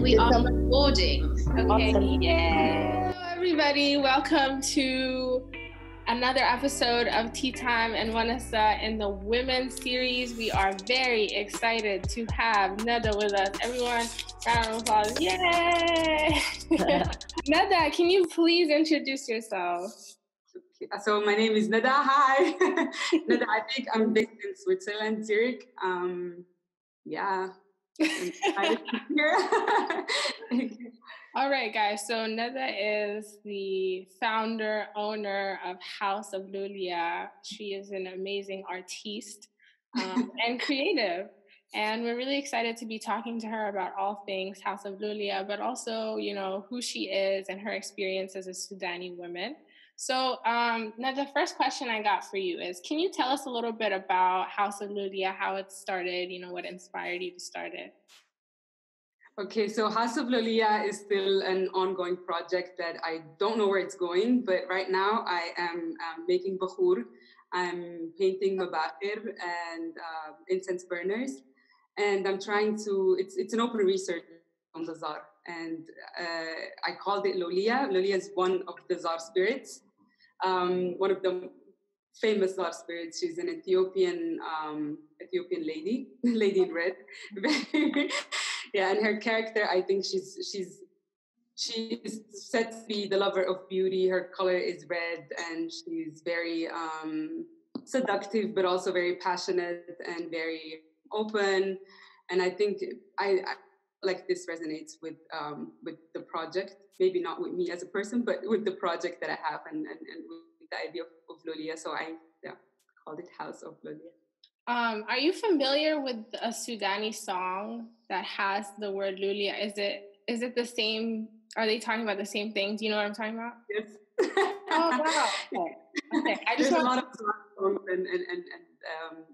We are recording. Okay. Awesome. Yay! Hello, everybody. Welcome to another episode of Teatime and Wanasa in the Women's Series. We are very excited to have Nada with us. Everyone, round of applause. Yay! Nada, can you please introduce yourself? So my name is Nada. Hi. Nada, I think I'm based in Switzerland, Zurich. Yeah. All right, guys. So Nada is the founder, owner of House of Lulia. She is an amazing artiste and creative. And we're really excited to be talking to her about all things House of Lulia, but also, you know, who she is and her experience as a Sudani woman. So now the first question I got for you is, can you tell us a little bit about House of Lulia, how it started, you know, what inspired you to start it? Okay, so House of Lulia is still an ongoing project that I don't know where it's going, but right now I am making bakhur. I'm painting mabakir and incense burners, and I'm trying to, it's an open research on the Zar, and I called it Lulia. Lulia is one of the Zar spirits. One of the famous Zar spirits. She's an Ethiopian lady in red. Yeah, and her character, I think she is said to be the lover of beauty. Her color is red, and she's very seductive, but also very passionate and very open. And I think I like this resonates with the project. Maybe not with me as a person, but with the project that I have and with the idea of Lulia. So I called it House of Lulia. Are you familiar with a Sudanese song that has the word Lulia? Is it the same? Are they talking about the same thing? Do you know what I'm talking about? Yes. Oh wow. Okay. There's a lot of songs and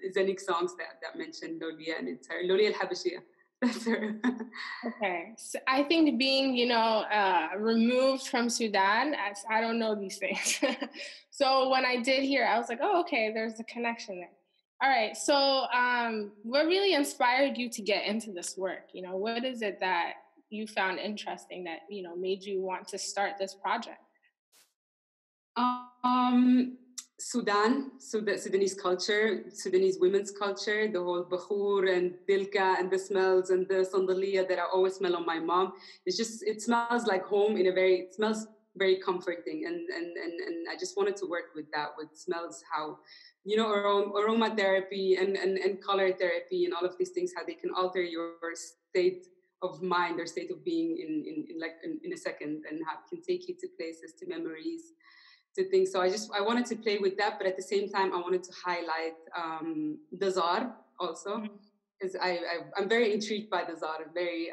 Islamic songs that mention Lulia, and it's her Lulia al-Habashiyya. That's her. Okay. So I think being, you know, removed from Sudan, I don't know these things. So when I did hear, I was like, oh, okay, there's a connection there. All right. So what really inspired you to get into this work? You know, what is it that you found interesting that, you know, made you want to start this project? Sudanese culture, Sudanese women's culture, the whole bakhur and dilka and the smells and the sandaliya that I always smell on my mom. It smells like home it smells very comforting. And I just wanted to work with that, with smells, how, you know, aromatherapy and color therapy and all of these things, how they can alter your state of mind or state of being in a second, and how it can take you to places, to memories, to things. So I wanted to play with that, but at the same time, I wanted to highlight the Zar also, because I'm very intrigued by the Zar. I'm very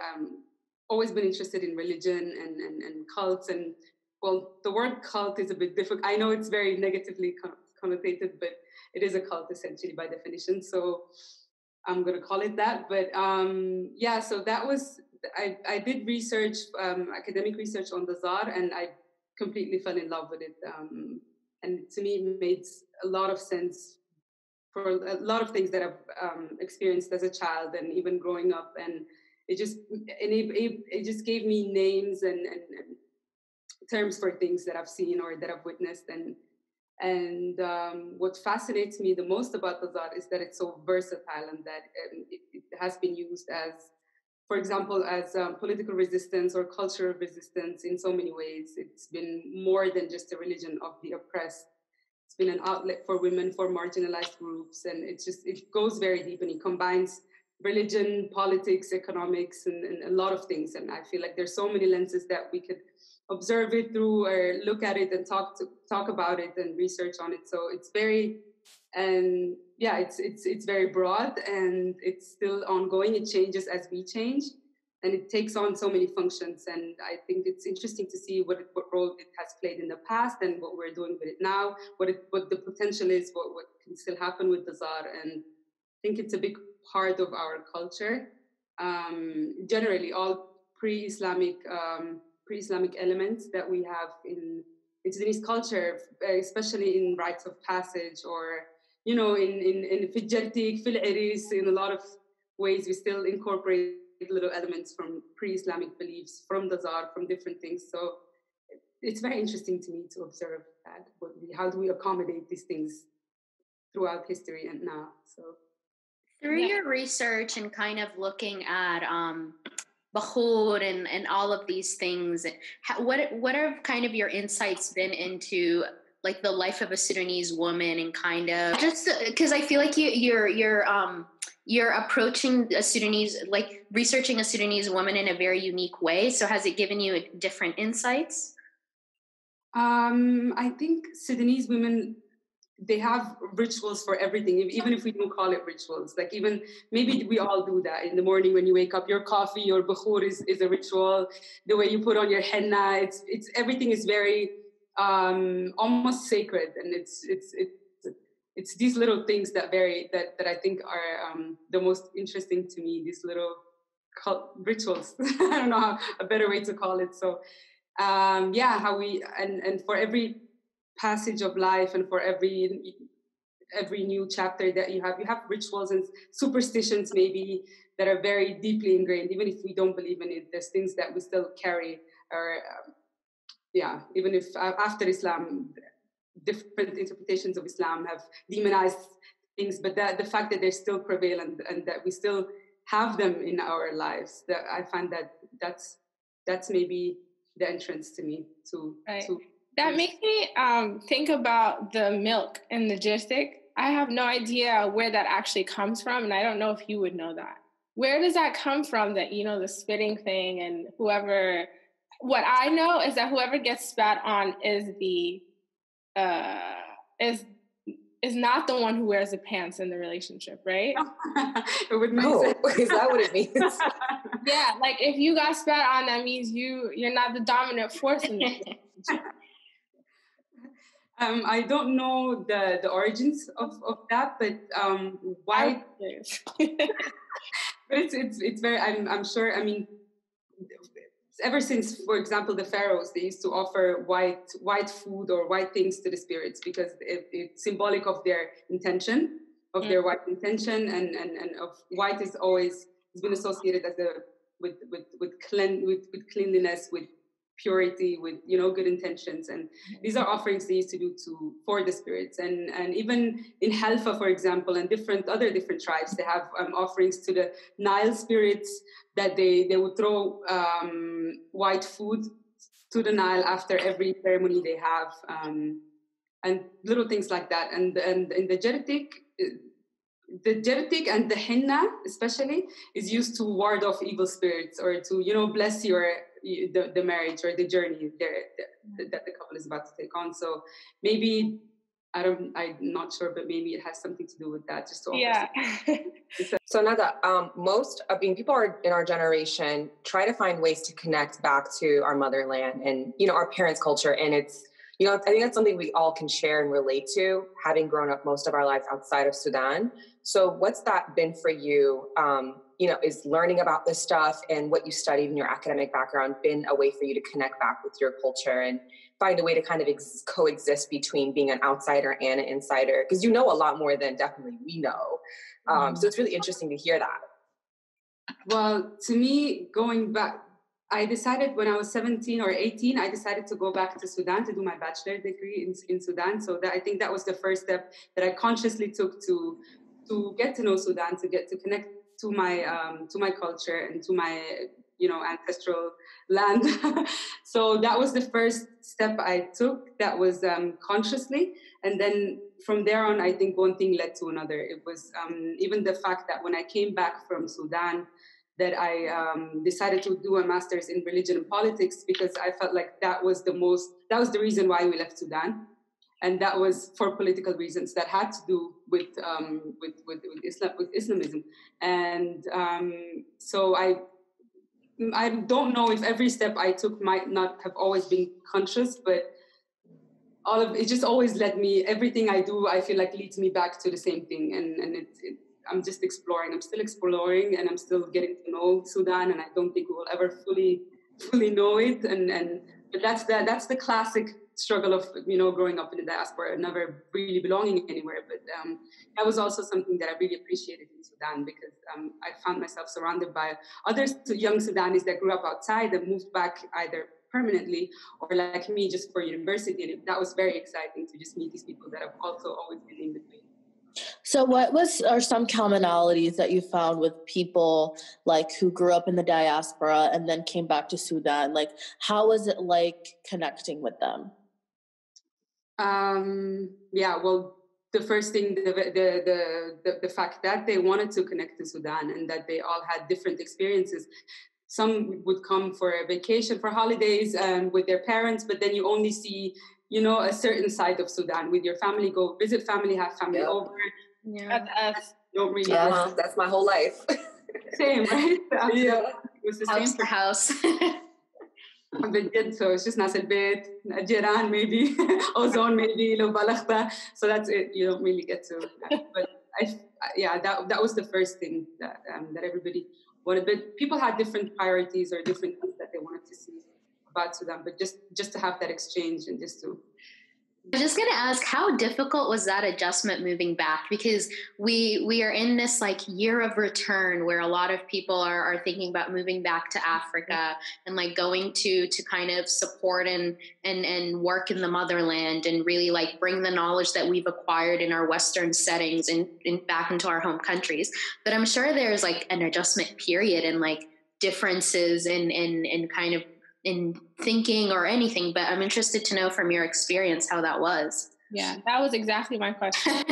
always been interested in religion and cults. And well, the word cult is a bit difficult. I know it's very negatively connotated, but it is a cult essentially by definition. So I'm going to call it that. But so that was, I did research, academic research on the Zar, and I completely fell in love with it. And to me, it made a lot of sense for a lot of things that I've experienced as a child and even growing up. And it just gave me names and terms for things that I've seen or that I've witnessed. And what fascinates me the most about the Zar is that it's so versatile, and that it has been used as, for example, as political resistance or cultural resistance in so many ways. It's been more than just a religion of the oppressed. It's been an outlet for women, for marginalized groups, and it goes very deep, and it combines religion, politics, economics, and a lot of things. And I feel like there's so many lenses that we could observe it through, or look at it and talk about it and research on it. So it's very, and yeah, it's very broad, and it's still ongoing. It changes as we change, and it takes on so many functions. And I think it's interesting to see what role it has played in the past and what we're doing with it now, what the potential is, what can still happen with the Zar. And I think it's a big part of our culture. Generally, all pre-Islamic elements that we have in Sudanese culture, especially in rites of passage, or, you know, in Fijjartik, Fil Iris, in a lot of ways we still incorporate little elements from pre-Islamic beliefs, from the Zar, from different things. So it's very interesting to me to observe that. How do we accommodate these things throughout history and now? So through your research and kind of looking at Bahoud and all of these things, what are kind of your insights been into like the life of a Sudanese woman, and kind of just because I feel like you're approaching a Sudanese, like researching a Sudanese woman in a very unique way. So has it given you different insights? I think Sudanese women, they have rituals for everything, even if we don't call it rituals. Like even maybe we all do that in the morning when you wake up. Your coffee, your bahour is a ritual. The way you put on your henna, it's everything is very almost sacred, and it's these little things that I think are the most interesting to me. These little rituals. I don't know a better way to call it. So how we and for every passage of life and for every new chapter that you have rituals and superstitions maybe that are very deeply ingrained. Even if we don't believe in it, there's things that we still carry, or even if after Islam, different interpretations of Islam have demonized things, but that the fact that they still prevail and that we still have them in our lives, that I find that's maybe the entrance to me to right. That makes me think about the milk and the jistic. I have no idea where that actually comes from, and I don't know if you would know that. Where does that come from, that, the spitting thing, and whoever... What I know is that whoever gets spat on is is not the one who wears the pants in the relationship, right? It would make sense. Is that what it means? Yeah, like if you got spat on, that means you're not the dominant force in the relationship. I don't know the origins of that, but why? But it's very. I'm sure. I mean, ever since, for example, the pharaohs, they used to offer white food or white things to the spirits because it's symbolic of their intention, of their white intention, and of white is always has been associated as with cleanliness, with purity, with good intentions, and these are offerings they used to do for the spirits, and even in Halfa, for example, and different tribes, they have offerings to the Nile spirits, that they would throw white food to the Nile after every ceremony they have, and little things like that, and in the Jertik and the henna especially is used to ward off evil spirits, or to bless the marriage or the journey that the couple is about to take on. So maybe I'm not sure, but maybe it has something to do with that. Just to offer So Nada, people are in our generation try to find ways to connect back to our motherland and our parents' culture, and it's I think that's something we all can share and relate to, having grown up most of our lives outside of Sudan. So what's that been for you? Is learning about this stuff and what you studied in your academic background been a way for you to connect back with your culture and find a way to kind of coexist between being an outsider and an insider? Because you know a lot more than definitely we know. So it's really interesting to hear that. Well, to me, going back, I decided when I was 17 or 18, I decided to go back to Sudan to do my bachelor degree in Sudan. So I think that was the first step that I consciously took to get to know Sudan, to get to connect to my culture and to my ancestral land. So that was the first step I took. That was consciously, and then from there on, I think one thing led to another. It was even the fact that when I came back from Sudan, that I decided to do a master's in religion and politics, because I felt like that was the reason why we left Sudan. And that was for political reasons that had to do with Islamism. And so I don't know if every step I took might not have always been conscious, but all of it just always led me. Everything I do, I feel like leads me back to the same thing. And I'm just exploring. I'm still exploring, and I'm still getting to know Sudan. And I don't think we will ever fully know it. But that's the classic struggle of, growing up in the diaspora, never really belonging anywhere. But that was also something that I really appreciated in Sudan, because I found myself surrounded by other young Sudanese that grew up outside and moved back either permanently or like me just for university. And that was very exciting to just meet these people that have also always been in between. So what are some commonalities that you found with people like who grew up in the diaspora and then came back to Sudan? Like, how was it like connecting with them? Well, the first thing, the fact that they wanted to connect to Sudan and that they all had different experiences. Some would come for a vacation, for holidays, with their parents, but then you only see, a certain side of Sudan with your family. Go visit family, have family over. Yeah, that's don't really. That's my whole life. Same, right? Yeah. It was the house same for house. So it's just ناس البيت, جيران maybe, ozone maybe, لو بلغت. So that's it. You don't really get to that. But that was the first thing that everybody wanted. But people had different priorities or different things that they wanted to see about Sudan. But just to have that exchange and just to. I was just going to ask, how difficult was that adjustment moving back? Because we are in this like year of return where a lot of people are thinking about moving back to Africa and like going to kind of support and work in the motherland and really like bring the knowledge that we've acquired in our Western settings and back into our home countries. But I'm sure there's like an adjustment period and like differences in kind of in thinking or anything, but I'm interested to know from your experience how that was. Yeah, that was exactly my question.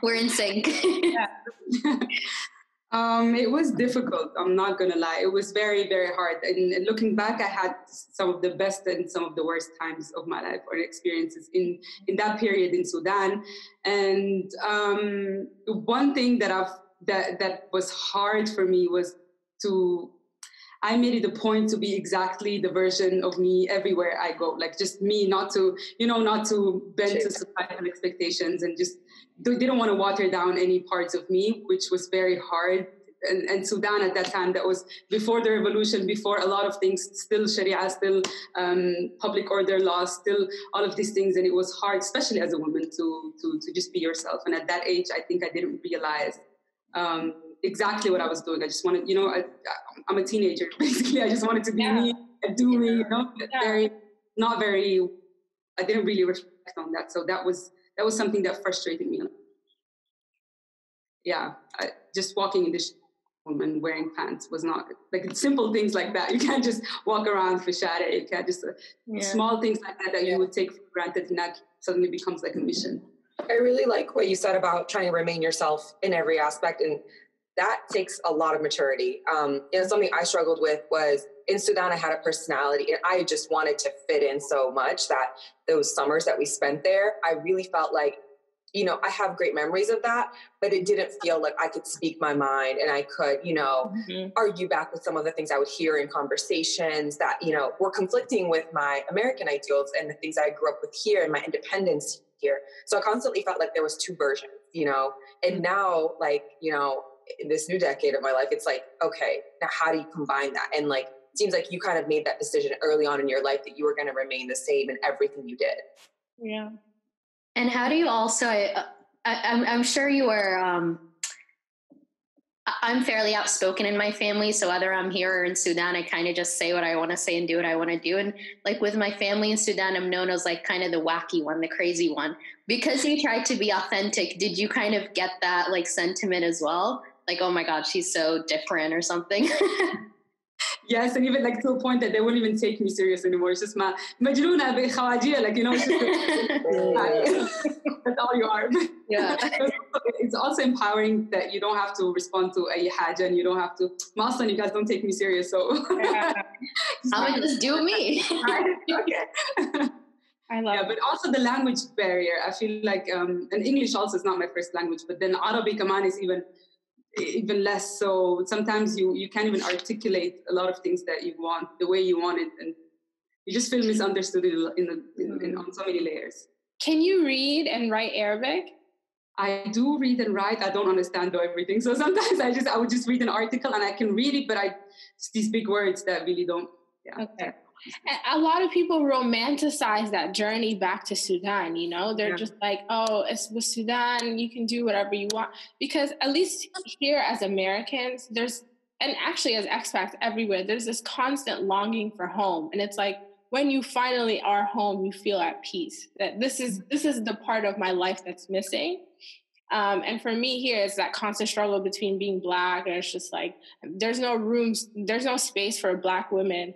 We're in sync. Yeah. It was difficult. I'm not going to lie. It was very, very hard. And looking back, I had some of the best and some of the worst times of my life or experiences in that period in Sudan. And one thing that was hard for me was I made it a point to be exactly the version of me everywhere I go. Like just me, not to bend to societal expectations, and just didn't want to water down any parts of me, which was very hard. And Sudan at that time, that was before the revolution, before a lot of things, still Sharia, still public order laws, still all of these things. And it was hard, especially as a woman, to just be yourself. And at that age, I think I didn't realize exactly what I was doing. I just wanted, I'm a teenager, basically. I just wanted to be me and do me, I didn't really reflect on that. So that was something that frustrated me. Yeah, just walking in this woman wearing pants was not, like simple things like that. You can't just walk around for shara. You can't just, small things like that you would take for granted, and that suddenly becomes like a mission. I really like what you said about trying to remain yourself in every aspect, and that takes a lot of maturity. And something I struggled with was in Sudan, I had a personality and I just wanted to fit in so much that those summers that we spent there, I really felt like, I have great memories of that, but it didn't feel like I could speak my mind and I could, argue back with some of the things I would hear in conversations that, were conflicting with my American ideals and the things I grew up with here and my independence here. So I constantly felt like there was two versions, and now like, in this new decade of my life, it's like, okay, now how do you combine that? And like, it seems like you kind of made that decision early on in your life that you were going to remain the same in everything you did. Yeah. And how do you also, I'm sure you were, I'm fairly outspoken in my family. So whether I'm here or in Sudan, I kind of just say what I want to say and do what I want to do. And like with my family in Sudan, I'm known as like kind of the wacky one, the crazy one. Because you tried to be authentic, did you kind of get that like sentiment as well? Like, oh my God, she's so different or something. Yes, and even like to a point that they wouldn't even take me serious anymore. It's just majnoona bikhawajiya, like, it's just that's all you are. Yeah. It's also empowering that you don't have to respond to a haja and you don't have to, Maslan, you guys don't take me serious, so. I'll just do me. Okay. I love it. But also the language barrier. I feel like, and English also is not my first language, but then Arabic kaman is even less. So sometimes you can't even articulate a lot of things that you want the way you want it, and you just feel misunderstood on so many layers. Can you read and write Arabic? I do read and write. I don't understand though everything. So sometimes I would just read an article and I can read it, but it's these big words that really don't. Yeah. Okay. A lot of people romanticize that journey back to Sudan, you know? They're just like, oh, it's with Sudan, you can do whatever you want. Because at least here as Americans, and actually as expats everywhere, there's this constant longing for home. And it's like, when you finally are home, you feel at peace. That this is the part of my life that's missing. And for me here, it's that constant struggle between being Black, and it's just like, there's no space for Black women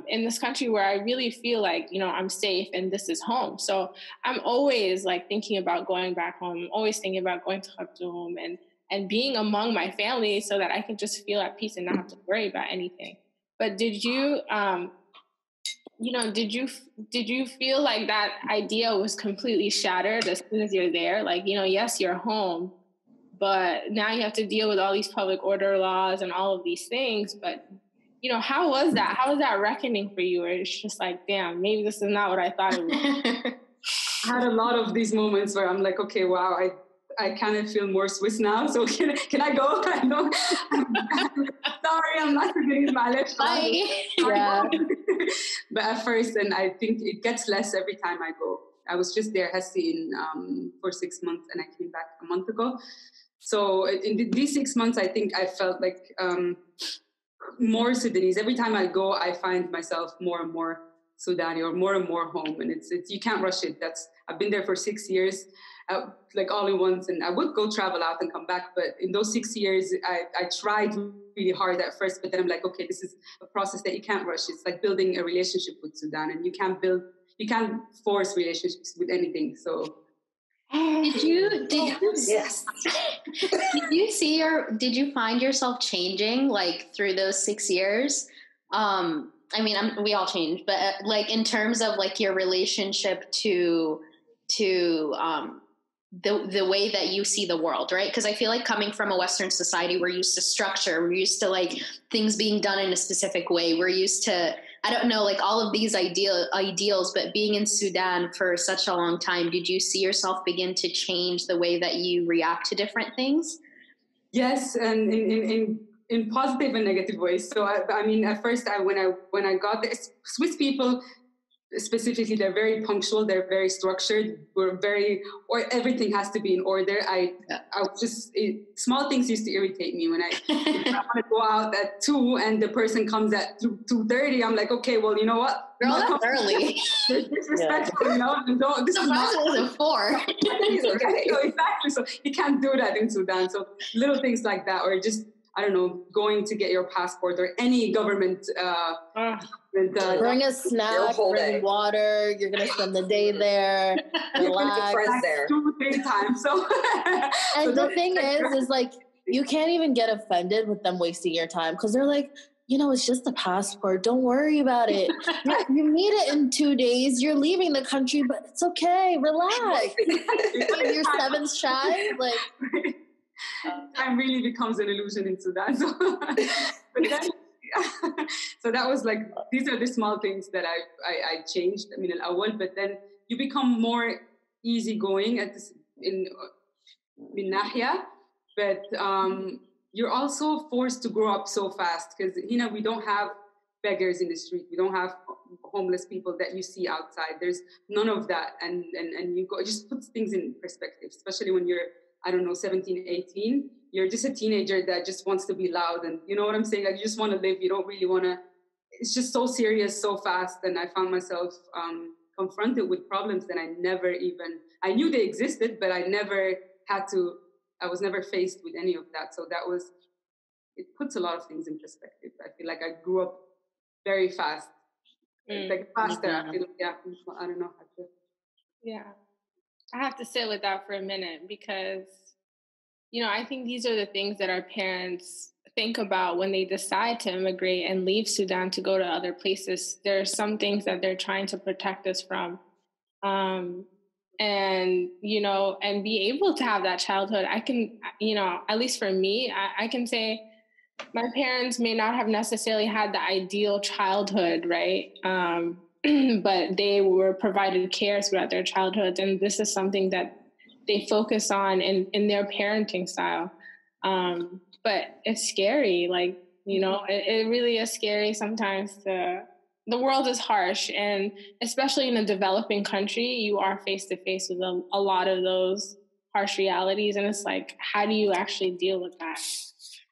in this country where I really feel like, you know, I'm safe and this is home. So I'm always like thinking about going back home. I'm always thinking about going to Khartoum and being among my family so that I can just feel at peace and not have to worry about anything. But did you, did you feel like that idea was completely shattered as soon as you're there? Like, you know, yes, you're home, but now you have to deal with all these public order laws and all of these things. But, you know, how was that? How was that reckoning for you? Or it's just like, damn, maybe this is not what I thought it was. I had a lot of these moments where I'm like, okay, wow, I kind of feel more Swiss now. So can I go? I know. Sorry, I'm not forgetting my Bye. Yeah. But at first, and I think it gets less every time I go. I was just there, Hassi, for 6 months, and I came back a month ago. So in these 6 months, I think I felt like more Sudanese. Every time I go, I find myself more and more Sudani or more home. And it's you can't rush it. I've been there for 6 years, like all in once. And I would go travel out and come back. But in those 6 years, I tried really hard at first. But then I'm like, okay, this is a process that you can't rush. It's like building a relationship with Sudan. And you can't force relationships with anything. So did you find yourself changing like through those 6 years? I mean, we all change, but like in terms of like your relationship to the way that you see the world, right? Because I feel like coming from a Western society, we're used to structure, we're used to like things being done in a specific way. We're used to, I don't know, like all of these ideals, but being in Sudan for such a long time, did you see yourself begin to change the way that you react to different things? Yes, and in positive and negative ways. So I mean, at first, when I got there, Swiss people specifically, they're very punctual. They're very structured. Everything has to be in order. I was just small things used to irritate me when I want to go out at 2 and the person comes at 2:30. I'm like, okay, well, you know what? Girl, that's early. Disrespectful, you know. This is not at 4. Exactly. So you can't do that in Sudan. So little things like that, or just, I don't know, going to get your passport or any government. Bring a snack, bring water. You're gonna spend the day there. Relax. Friends there 2-3 times. So, and the thing is like you can't even get offended with them wasting your time because they're like, you know, it's just a passport. Don't worry about it. You need it in 2 days. You're leaving the country, but it's okay. Relax. You're 7 shy, like. Time really becomes an illusion in Sudan. So, so that was like, these are the small things that I changed. I mean, al-awwal, but then you become more easygoing in Nahya, but you're also forced to grow up so fast because, you know, we don't have beggars in the street. We don't have homeless people that you see outside. There's none of that. And it just puts things in perspective, especially when you're, I don't know, 17, 18, you're just a teenager that just wants to be loud. And you know what I'm saying? Like, you just want to live. You don't really want to, it's just so serious, so fast. And I found myself confronted with problems that I knew they existed, but I was never faced with any of that. So it puts a lot of things in perspective. I feel like I grew up very fast. Like faster. I feel, I don't know how to. Yeah. I have to sit with that for a minute because, you know, I think these are the things that our parents think about when they decide to immigrate and leave Sudan to go to other places. There are some things that they're trying to protect us from. And, you know, and be able to have that childhood. I can, you know, at least for me, I can say my parents may not have necessarily had the ideal childhood, right? But they were provided care throughout their childhoods. And this is something that they focus on in their parenting style. But it's scary. Like, you know, it really is scary sometimes to the world is harsh, and especially in a developing country, you are face to face with a lot of those harsh realities. And it's like, how do you actually deal with that?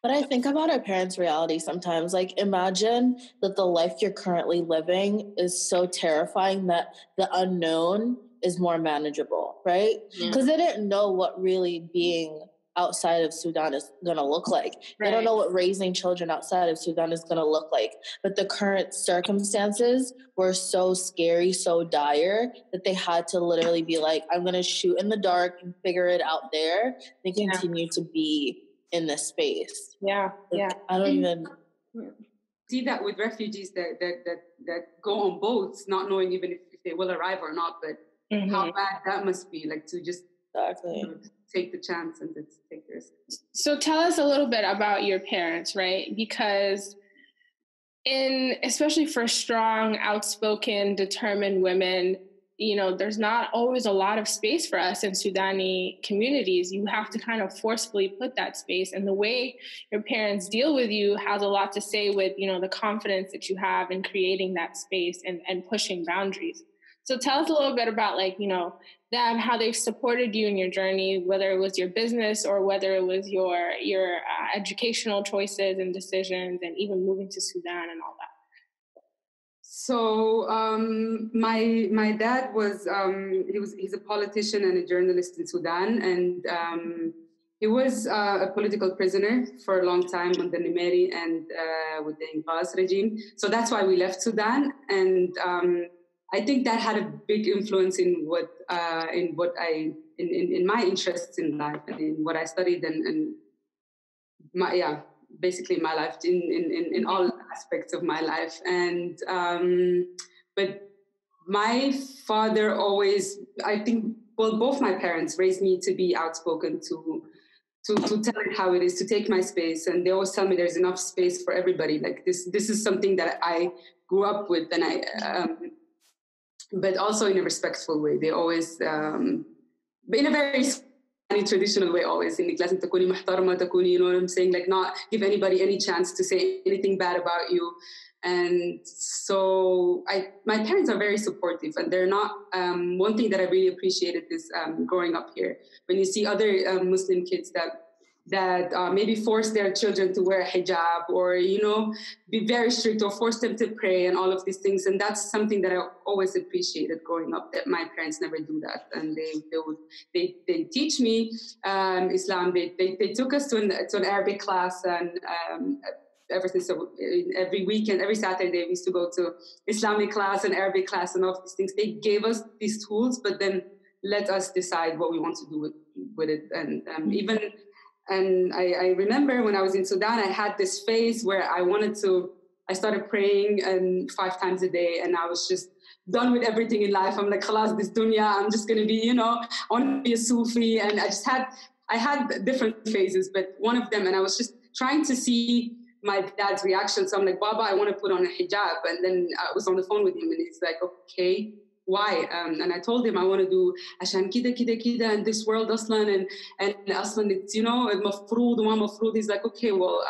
But I think about our parents' reality sometimes. Like, imagine that the life you're currently living is so terrifying that the unknown is more manageable, right? Because they didn't know what really being outside of Sudan is going to look like. They don't know what raising children outside of Sudan is going to look like. But the current circumstances were so scary, so dire, that they had to literally be like, I'm going to shoot in the dark and figure it out there. They continue to be in this space. I don't even see that with refugees that go on boats, not knowing even if they will arrive or not, but how bad that must be, like to just take the chance and to take the risk. So tell us a little bit about your parents, right? Because especially for strong, outspoken, determined women, you know, there's not always a lot of space for us in Sudani communities. You have to kind of forcefully put that space. And the way your parents deal with you has a lot to say with, you know, the confidence that you have in creating that space and pushing boundaries. So tell us a little bit about, like, you know, them, how they've supported you in your journey, whether it was your business or whether it was your educational choices and decisions, and even moving to Sudan and all that. So my dad was he's a politician and a journalist in Sudan, and he was a political prisoner for a long time under Nimeri and with the Inqas regime. So that's why we left Sudan, and I think that had a big influence in in my interests in life and in what I studied and basically my life in all aspects of my life. And but my father always, I think, well, both my parents raised me to be outspoken, to tell it how it is, to take my space. And they always tell me there's enough space for everybody. Like this is something that I grew up with, and but also in a respectful way. They always, but in a very traditional way, always in the class, تكوني محترمة, تكوني, you know what I'm saying, like not give anybody any chance to say anything bad about you. And so my parents are very supportive, and they're not, one thing that I really appreciated is growing up here, when you see other Muslim kids that maybe force their children to wear a hijab, or, you know, be very strict, or force them to pray and all of these things. And that's something that I always appreciated growing up, that my parents never do that. And they teach me Islam. They took us to an Arabic class, and ever since, so every weekend, every Saturday, we used to go to Islamic class and Arabic class and all of these things. They gave us these tools, but then let us decide what we want to do with it. And And I remember when I was in Sudan, I had this phase where I started praying 5 times a day, and I was just done with everything in life. I'm like, khalas, this dunya, I'm just going to be, you know, I want to be a Sufi. And I had different phases, but one of them, and I was just trying to see my dad's reaction. So I'm like, Baba, I want to put on a hijab. And then I was on the phone with him, and he's like, okay, why? And I told him I want to do عشان كده كده كده in this world أصلاً, and أصلاً it's, you know, المفروض وما مفروض. He's like, okay, well,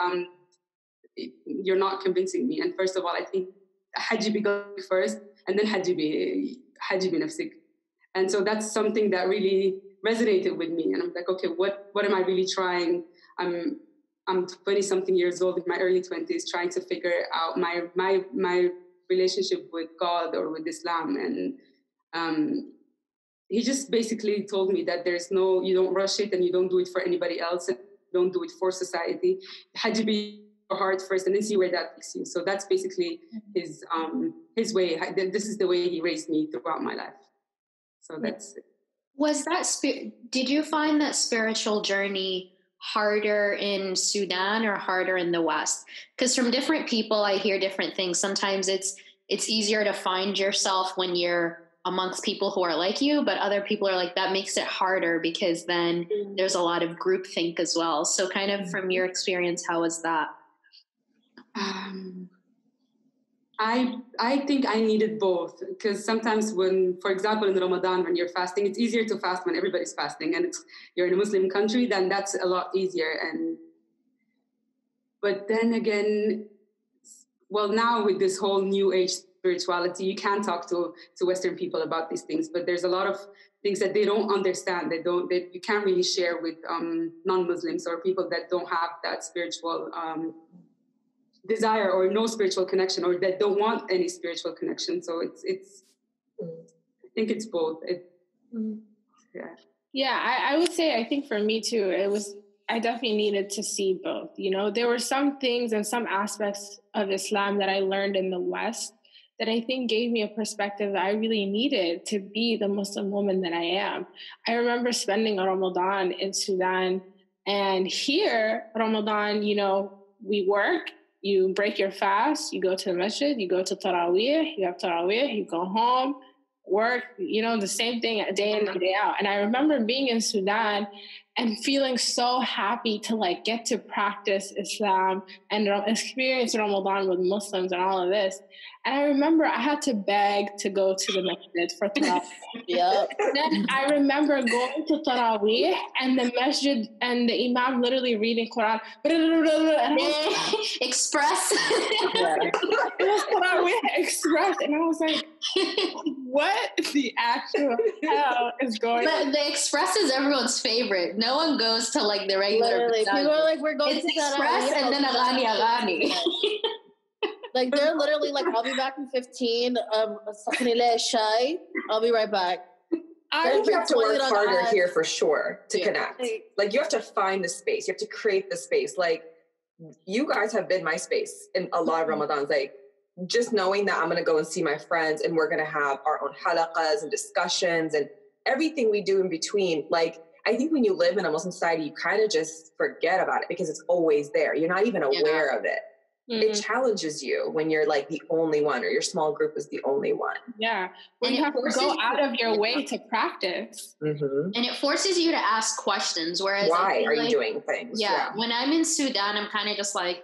you're not convincing me. And first of all, I think حجبي first, and then حجبي نفسك. And so that's something that really resonated with me. And I'm like, okay, what am I really trying? I'm 20-something years old, in my early 20s, trying to figure out my relationship with God or with Islam. And he just basically told me that you don't rush it, and you don't do it for anybody else, and you don't do it for society. Hajibi your heart first, and then see where that takes you. So that's basically his way. This is the way he raised me throughout my life. So that's it. Did you find that spiritual journey harder in Sudan or harder in the West? Because from different people, I hear different things. Sometimes it's easier to find yourself when you're amongst people who are like you, but other people are like, that makes it harder because then there's a lot of groupthink as well. So kind of from your experience, how was that? I think I needed both, because sometimes when, for example, in Ramadan, when you're fasting, it's easier to fast when everybody's fasting, and you're in a Muslim country, then that's a lot easier. But then again, well, now with this whole new age spirituality. You can talk to Western people about these things, but there's a lot of things that they don't understand. That you can't really share with non-Muslims or people that don't have that spiritual desire or no spiritual connection, or that don't want any spiritual connection. So it's I think it's both. I would say, I think for me too, I definitely needed to see both. You know, there were some things and some aspects of Islam that I learned in the West that I think gave me a perspective that I really needed to be the Muslim woman that I am. I remember spending a Ramadan in Sudan, and here, Ramadan, you know, we work, you break your fast, you go to the masjid, you go to Taraweeh, you have Taraweeh, you go home, work, you know, the same thing day in and day out. And I remember being in Sudan and feeling so happy to like get to practice Islam and experience Ramadan with Muslims and all of this. And I remember I had to beg to go to the masjid for Taraweeh. Then I remember going to Taraweeh and the masjid and the imam literally reading Quran. And Express. It was Taraweeh Express. And I was like, what the actual hell is going on? But the Express is everyone's favorite. No one goes to like the regular. Literally, people are like, we're going it's to Express and then Agani. Like they're literally like, I'll be back in 15. Shy. I'll be right back. I think you have to work harder here for sure to connect. Like you have to find the space. You have to create the space. Like you guys have been my space in a lot of Ramadans. Like just knowing that I'm going to go and see my friends and we're going to have our own halaqas and discussions and everything we do in between. Like I think when you live in a Muslim society, you kind of just forget about it because it's always there. You're not even aware of it. It challenges you when you're like the only one or your small group is the only one. Yeah. Well, you have to go out of your way to practice. And it forces you to ask questions. Whereas why are you doing things? Yeah. When I'm in Sudan, I'm kind of just like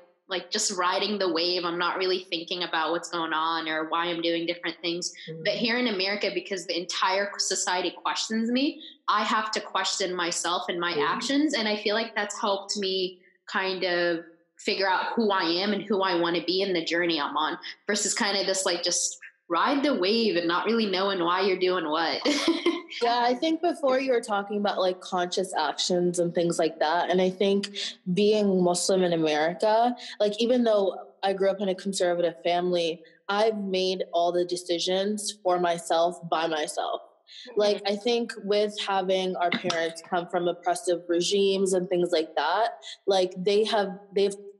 just riding the wave. I'm not really thinking about what's going on or why I'm doing different things. But here in America, because the entire society questions me, I have to question myself and my actions. And I feel like that's helped me kind of figure out who I am and who I want to be in the journey I'm on versus kind of this like just ride the wave and not really knowing why you're doing what. Yeah, I think before you were talking about like conscious actions and things like that. And I think being Muslim in America, like even though I grew up in a conservative family, I've made all the decisions for myself by myself. Like, I think with having our parents come from oppressive regimes and things like that, like they've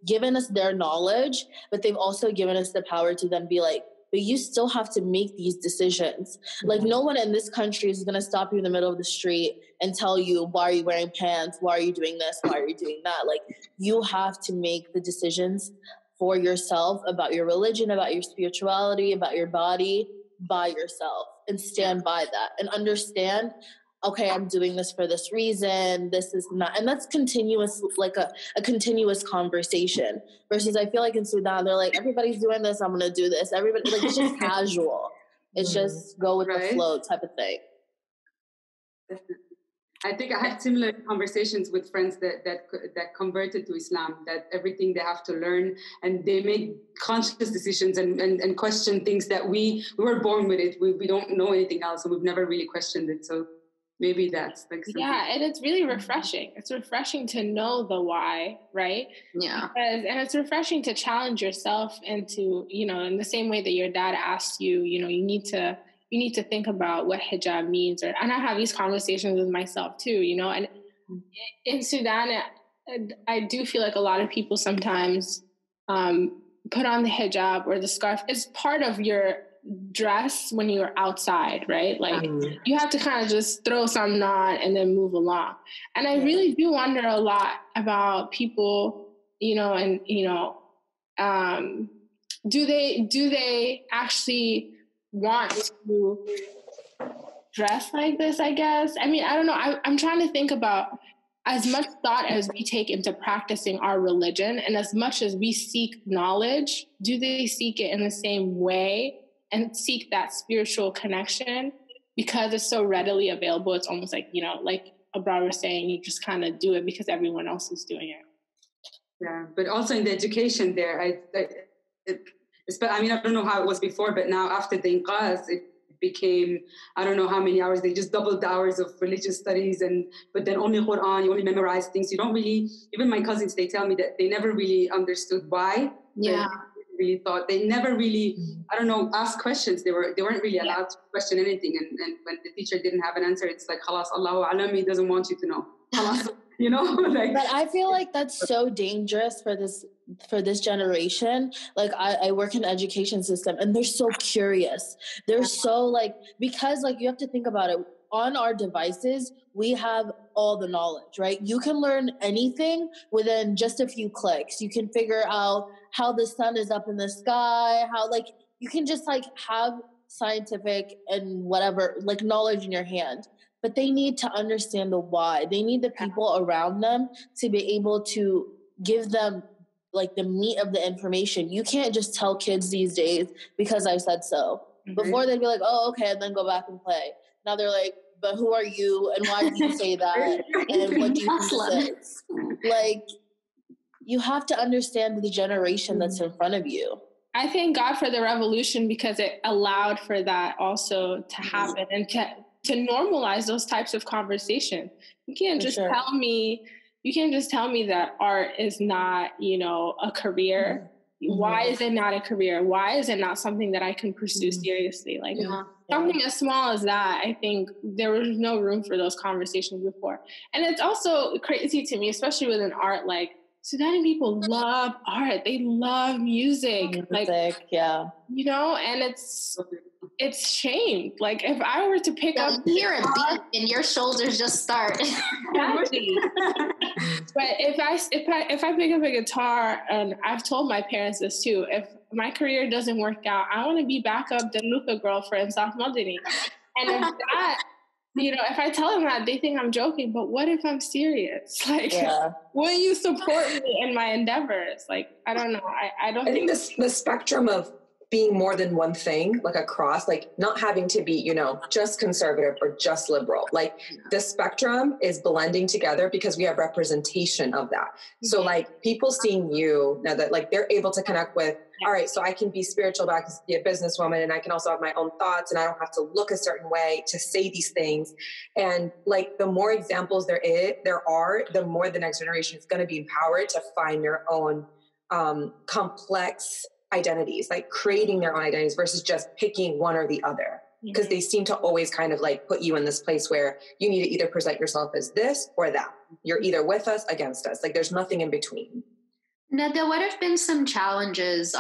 given us their knowledge, but they've also given us the power to then be like, but you still have to make these decisions. Like no one in this country is going to stop you in the middle of the street and tell you, why are you wearing pants? Why are you doing this? Why are you doing that? Like you have to make the decisions for yourself about your religion, about your spirituality, about your body by yourself and stand by that and understand, okay, I'm doing this for this reason. This is not, and that's continuous, like a continuous conversation versus I feel like in Sudan, they're like, everybody's doing this. I'm going to do this. Everybody, like, it's just casual. It's just go with the flow type of thing. I think I had similar conversations with friends that converted to Islam, that everything they have to learn and they make conscious decisions and question things that we were born with it. We don't know anything else and we've never really questioned it. So maybe that's like something. Yeah, and it's really refreshing. It's refreshing to know the why, right? Yeah. And it's refreshing to challenge yourself into, you know, in the same way that your dad asked you, you know, you need to think about what hijab means. And I have these conversations with myself too, you know, and in Sudan, I do feel like a lot of people sometimes put on the hijab or the scarf. It's part of your dress when you're outside, right? Like you have to kind of just throw something on and then move along. And I really do wonder a lot about people, you know, and, you know, do they actually want to dress like this, I guess? I mean, I don't know. I'm trying to think about as much thought as we take into practicing our religion and as much as we seek knowledge, do they seek it in the same way and seek that spiritual connection? Because it's so readily available, it's almost like, you know, like Abrar was saying, you just kind of do it because everyone else is doing it. Yeah, but also in the education there, I mean, I don't know how it was before, but now after the inqaz, it became, I don't know how many hours. They just doubled the hours of religious studies, but then only Quran, you only memorize things. You don't really, even my cousins, they tell me that they never really understood why. Yeah. Really thought they never really, I don't know, asked questions. They weren't really allowed to question anything. And when the teacher didn't have an answer, it's like, khalas, Allahu alam, he doesn't want you to know. Khalas, you know? Like, but I feel like that's so dangerous for this generation. Like I work in the education system, and they're so curious. They're so like, because like you have to think about it. On our devices, we have all the knowledge, right? You can learn anything within just a few clicks. You can figure out how the sun is up in the sky, how like you can just like have scientific and whatever like knowledge in your hand. But they need to understand the why. They need the people around them to be able to give them like the meat of the information. You can't just tell kids these days because I said so. Before they'd be like, oh, okay, and then go back and play. Now they're like, but who are you and why do you say that? And what do you think this is? Like, you have to understand the generation that's in front of you. I thank God for the revolution because it allowed for that also to happen and to normalize those types of conversations. You can't just tell me that art is not, a career. Why is it not a career? Why is it not something that I can pursue seriously? Like something as small as that, I think there was no room for those conversations before. And it's also crazy to me, especially with an art, like Sudani people love art. They love music. Like, yeah. And it's shamed. Like if I were to pick up, hear a beat and your shoulders just start. Exactly. But if I pick up a guitar, and I've told my parents this too, if my career doesn't work out, I want to be backup Danuka girl for Insaf Madani. And if that, if I tell them that, they think I'm joking. But what if I'm serious? Like, will you support me in my endeavors? Like, I don't know. I don't think the spectrum of being more than one thing, like across, like not having to be, just conservative or just liberal. Like the spectrum is blending together because we have representation of that. So like people seeing you now that like they're able to connect with, all right, so I can be spiritual, but I can be a businesswoman, and I can also have my own thoughts, and I don't have to look a certain way to say these things. And like the more examples there are, the more the next generation is going to be empowered to find their own complex identities, like creating their own identities versus just picking one or the other, because they seem to always kind of like put you in this place where you need to either present yourself as this or that. You're either with us, against us. Like there's nothing in between. Nada, what have been some challenges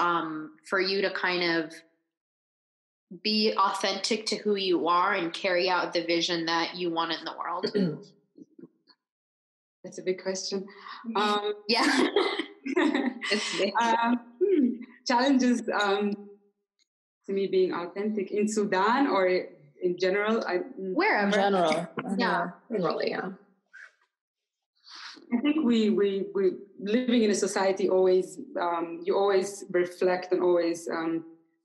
for you to kind of be authentic to who you are and carry out the vision that you want in the world? That's a big question. Yeah. Challenges to me being authentic in Sudan or in general? Wherever. In general. Yeah. Really, yeah. I think we living in a society always, you always reflect and always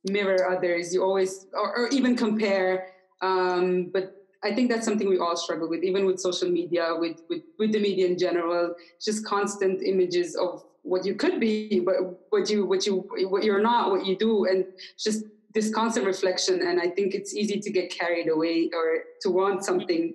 mirror others. You always, or even compare. But I think that's something we all struggle with, even with social media, with the media in general. Just constant images of what you could be, but what you're not, what you do, and just this constant reflection. And I think it's easy to get carried away or to want something.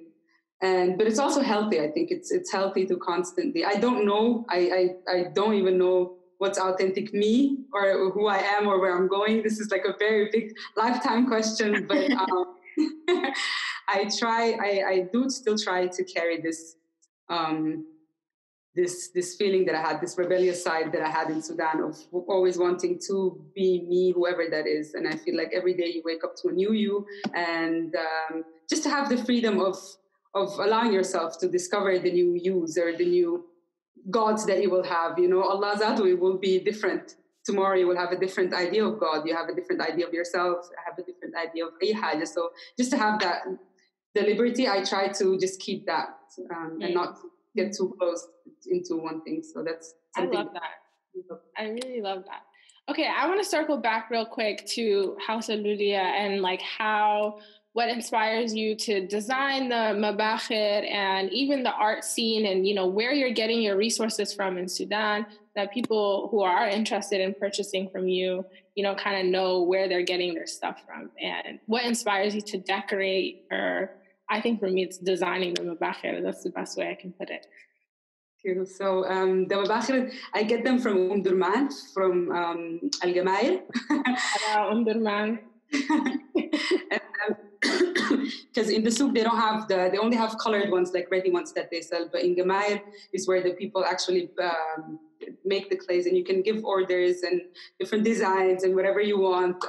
But it's also healthy. I think it's healthy to constantly. I don't know. I don't even know what's authentic me or who I am or where I'm going. This is like a very big lifetime question, but I do still try to carry this this feeling that I had, this rebellious side that I had in Sudan of always wanting to be me, whoever that is. And I feel like every day you wake up to a new you, and just to have the freedom of allowing yourself to discover the new yous or the new gods that you will have. Allah Zatu will be different. Tomorrow you will have a different idea of God. You have a different idea of yourself. I have a different idea of ay haja. So just to have that, the liberty, I try to just keep that and not get too close into one thing. So that's something. I love that. I really love that. Okay, I want to circle back real quick to House of Lulia and like what inspires you to design the mabakhir and even the art scene, and where you're getting your resources from in Sudan. that people who are interested in purchasing from you, kind of know where they're getting their stuff from and what inspires you to decorate. Or I think for me, it's designing the mabakhir. That's the best way I can put it. So the mabakhir, I get them from Durman, from Al Gamail. Durman. Because in the souk they don't have they only have colored ones, like ready ones that they sell. But in Gamail is where the people actually make the clays, and you can give orders and different designs and whatever you want.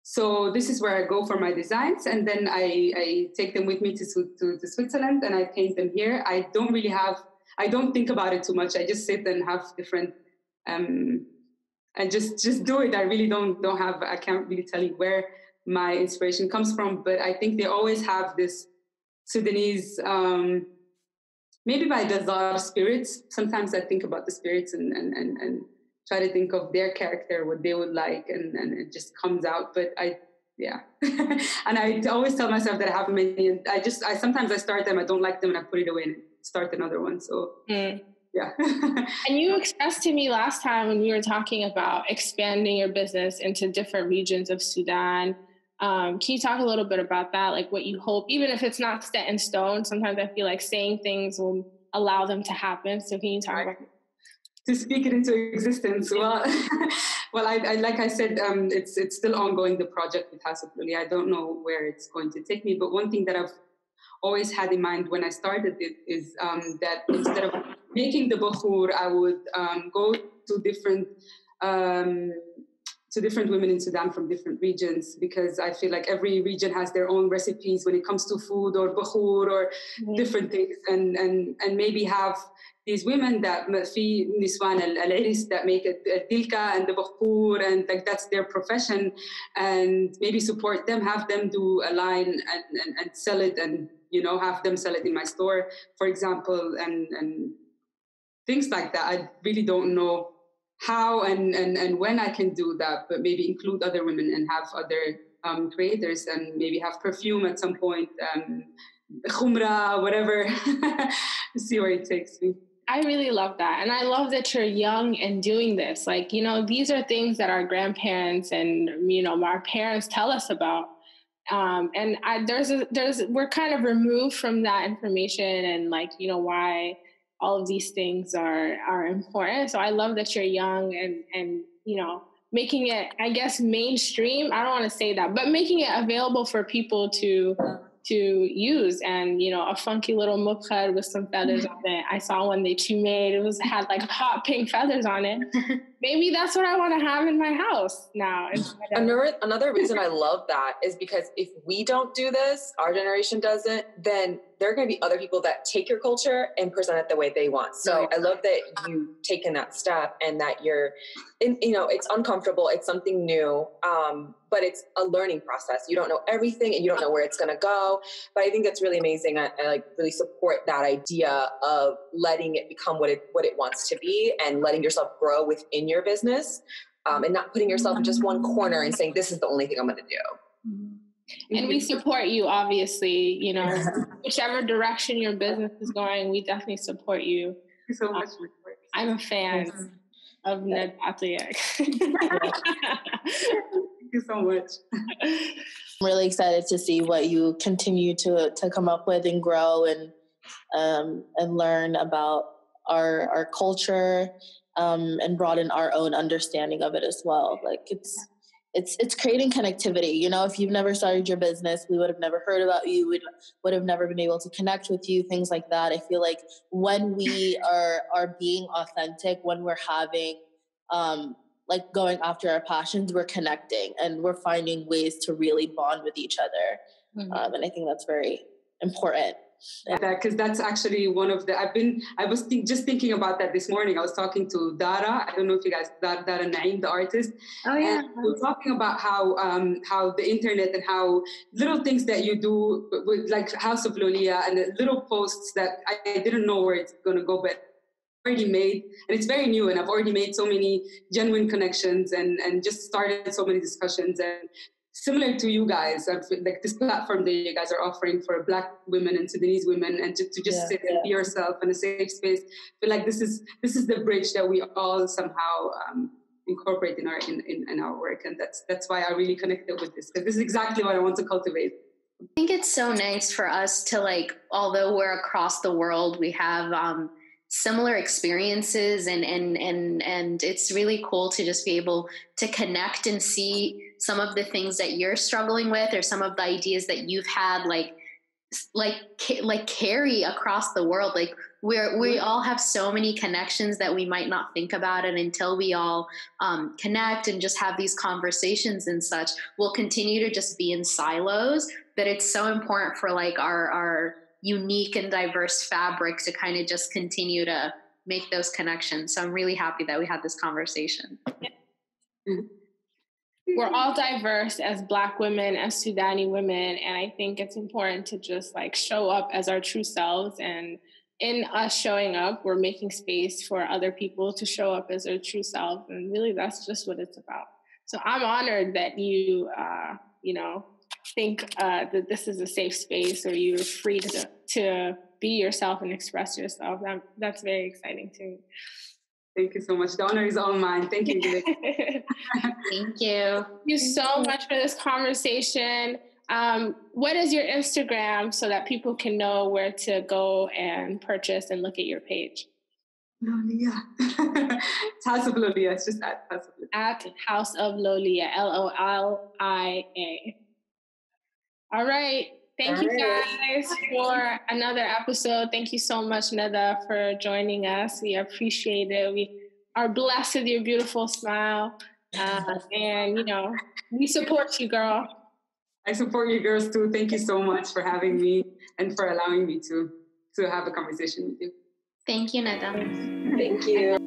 So this is where I go for my designs, and then I take them with me to Switzerland, and I paint them here. I don't think about it too much. I just sit and have different. I just do it. I really don't have. I can't really tell you where my inspiration comes from, but I think they always have this Sudanese, maybe by the Zar spirits. Sometimes I think about the spirits and try to think of their character, what they would like, and it just comes out. But and I always tell myself that I have many, and I sometimes I start them, I don't like them, and I put it away and start another one. So yeah. And you expressed to me last time when we were talking about expanding your business into different regions of Sudan. Can you talk a little bit about that? Like what you hope, even if it's not set in stone, sometimes I feel like saying things will allow them to happen. So can you talk about that? To speak it into existence. Well, I like I said, it's still ongoing, the project with House of Lulia. I don't know where it's going to take me, but one thing that I've always had in mind when I started it is that instead of making the bakhur, I would go to different women in Sudan from different regions, because I feel like every region has their own recipes when it comes to food or bakhur or different things, and maybe have these women that fi niswan al-iris that make it dilka and the bakhur, and like that's their profession, and maybe support them, have them do a line and sell it, and have them sell it in my store, for example, and things like that. I really don't know how and when I can do that, but maybe include other women and have other creators, and maybe have perfume at some point, khumra, whatever. See where it takes me. I really love that. And I love that you're young and doing this. Like, these are things that our grandparents and, our parents tell us about. And we're kind of removed from that information and why all of these things are important. So I love that you're young and making it, I guess, mainstream. I don't want to say that, but making it available for people to use. And a funky little mubkhar with some feathers on it. I saw one that you made. It had like hot pink feathers on it. Maybe that's what I want to have in my house now. Another reason I love that is because if we don't do this, our generation doesn't, then there are going to be other people that take your culture and present it the way they want. So I love that you've taken that step, and that it's uncomfortable. It's something new, but it's a learning process. You don't know everything, and you don't know where it's going to go. But I think that's really amazing. I really support that idea of letting it become what it wants to be, and letting yourself grow within your business, and not putting yourself in just one corner and saying, this is the only thing I'm going to do. And we support you, obviously, whichever direction your business is going, we definitely support you. Thank you so much. I'm a fan of Ned Atiek. Thank you so much. I'm really excited to see what you continue to come up with and grow and learn about our culture, and broaden our own understanding of it as well. Like it's creating connectivity. If you've never started your business, we would have never heard about you. We would have never been able to connect with you, things like that. I feel like when we are being authentic, when we're having, going after our passions, we're connecting and we're finding ways to really bond with each other. And I think that's very important. Because that's actually one of the, I was just thinking about that this morning. I was talking to Dara. I don't know if you guys, Dara Naeem, the artist. Oh yeah. And we were talking about how the internet and how little things that you do with like House of Lulia and the little posts that I didn't know where it's going to go, but already made, and it's very new, and I've already made so many genuine connections and just started so many discussions. And similar to you guys, like this platform that you guys are offering for Black women and Sudanese women, and to just sit and be yourself in a safe space. I feel like this is the bridge that we all somehow incorporate in our work, and that's why I really connected with this, because this is exactly what I want to cultivate. I think it's so nice for us to, like, although we're across the world, we have similar experiences, and it's really cool to just be able to connect and see some of the things that you're struggling with, or some of the ideas that you've had, like carry across the world. Like we all have so many connections that we might not think about it until we all connect and just have these conversations and such. We'll continue to just be in silos, but it's so important for like our unique and diverse fabric to kind of just continue to make those connections. So I'm really happy that we had this conversation. We're all diverse as Black women, as Sudani women, and I think it's important to just like show up as our true selves. And in us showing up, we're making space for other people to show up as their true self. And really, that's just what it's about. So I'm honored that you, think that this is a safe space, or you're free to be yourself and express yourself. That's very exciting to me. Thank you so much. The honor is all mine. Thank you. Thank you. Thank you so much for this conversation. What is your Instagram so that people can know where to go and purchase and look at your page? Lolia. It's House of Lolia. It's just at House of Lolia. At House of Lolia, Lolia. All right. Thank you guys for another episode. Thank you so much, Nada, for joining us. We appreciate it. We are blessed with your beautiful smile. And, we support you, girl. I support you girls too. Thank you so much for having me and for allowing me to have a conversation with you. Thank you, Nada. Thank you.